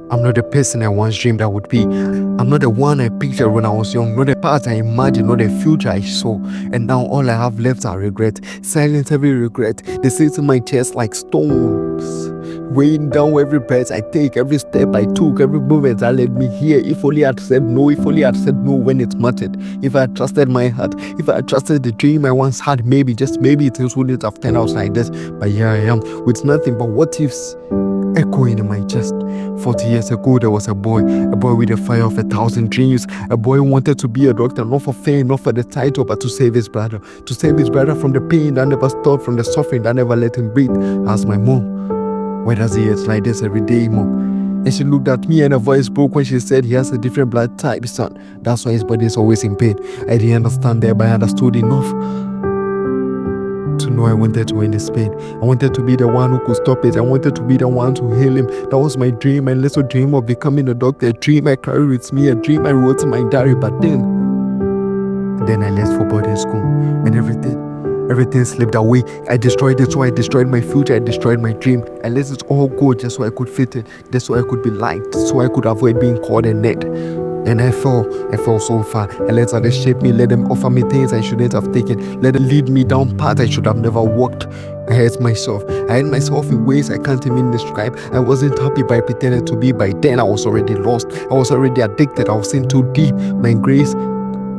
I'm not the person I once dreamed I would be. I'm not the one I pictured when I was young, not the past I imagined, not the future I saw. And now all I have left are regret. Silence every regret. They sit in my chest like stones, weighing down every breath I take, every step I took, every moment that led me here. If only I'd said no, if only I'd said no when it mattered. If I had trusted my heart, if I had trusted the dream I once had, maybe, just maybe, things wouldn't have turned out like this. But here I am, with nothing but what ifs echoing in my chest. 40 years ago, there was a boy with the fire of 1,000 dreams. A boy who wanted to be a doctor, not for fame, not for the title, but to save his brother from the pain that never stopped, from the suffering that never let him breathe. I asked my mom, why does he eat like this every day, mom? And she looked at me and her voice broke when she said he has a different blood type, son. That's why his body is always in pain. I didn't understand that, but I understood enough to know I wanted to end his pain. I wanted to be the one who could stop it. I wanted to be the one to heal him. That was my dream, my little dream of becoming a doctor. A dream I carried with me, a dream I wrote in my diary. But then I left for boarding school, and everything slipped away. I destroyed it, so I destroyed my future, I destroyed my dream. I let it all go just so I could fit in, just so I could be liked, so I could avoid being called a nerd. And I fell so far. I let others shape me, let them offer me things I shouldn't have taken, let them lead me down paths I should have never walked. I hurt myself in ways I can't even describe. I wasn't happy by pretending to be. By then I was already lost, I was already addicted, I was in too deep. My grace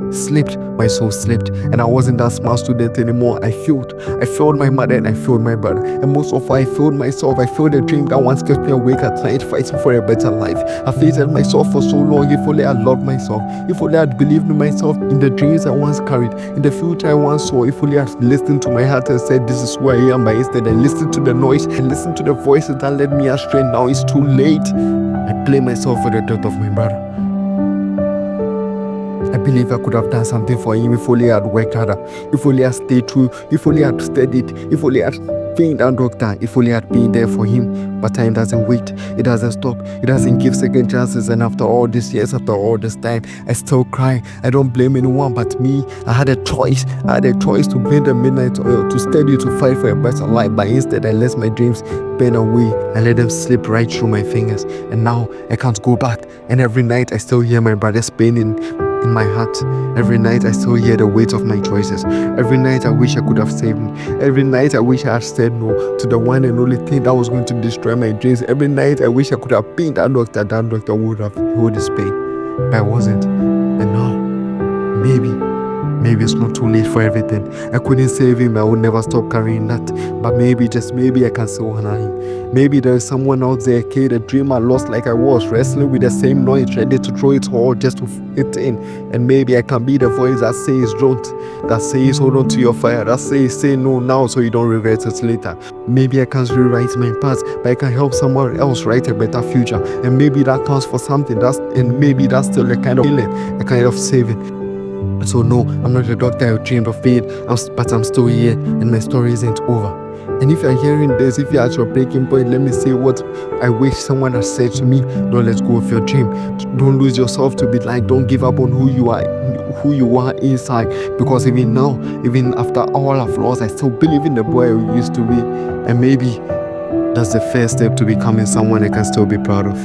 slipped, my soul slipped, and I wasn't that smart student anymore. I failed my mother and I failed my brother, and most of all I failed myself. I failed the dream that once kept me awake at night fighting for a better life. I failed myself for so long. If only I loved myself, if only I'd believed in myself, in the dreams I once carried, in the future I once saw. If only I'd listened to my heart and said this is who I am, but instead I listened to the noise and listened to the voices that led me astray. Now it's too late. I blame myself for the death of my brother. I believe I could have done something for him if only I had worked harder, if only I stayed true, if only I had studied, if only I had been a doctor, if only I had been there for him. But time doesn't wait, it doesn't stop, it doesn't give second chances. And after all these years, after all this time, I still cry. I don't blame anyone but me. I had a choice to blame the midnight oil, to study, to fight for a better life. But instead I let my dreams burn away. I let them slip right through my fingers, and now I can't go back. And every night I still hear my brother's pain in my heart. Every night I still hear the weight of my choices. Every night I wish I could have saved me. Every night I wish I had said no to the one and only thing that was going to destroy my dreams. Every night I wish I could have been that doctor would have healed his pain. But I wasn't. And now, maybe it's not too late for everything. I couldn't save him, I would never stop carrying that. But maybe, just maybe, I can still honor him. Maybe there is someone out there, a kid, a dreamer lost like I was, wrestling with the same noise, ready to throw it all just to fit in. And maybe I can be the voice that says don't, that says hold on to your fire, that says say no now so you don't regret it later. Maybe I can't rewrite my past, but I can help someone else write a better future. And maybe that counts for something. Maybe that's still the kind of feeling, a kind of saving. So no, I'm not the doctor I dreamed of being, but I'm still here, and my story isn't over. And if you're hearing this, if you're at your breaking point, let me say what I wish someone had said to me. Don't let go of your dream. Don't lose yourself to be like, don't give up on who you are inside. Because even now, even after all I've lost, I still believe in the boy I used to be. And maybe that's the first step to becoming someone I can still be proud of.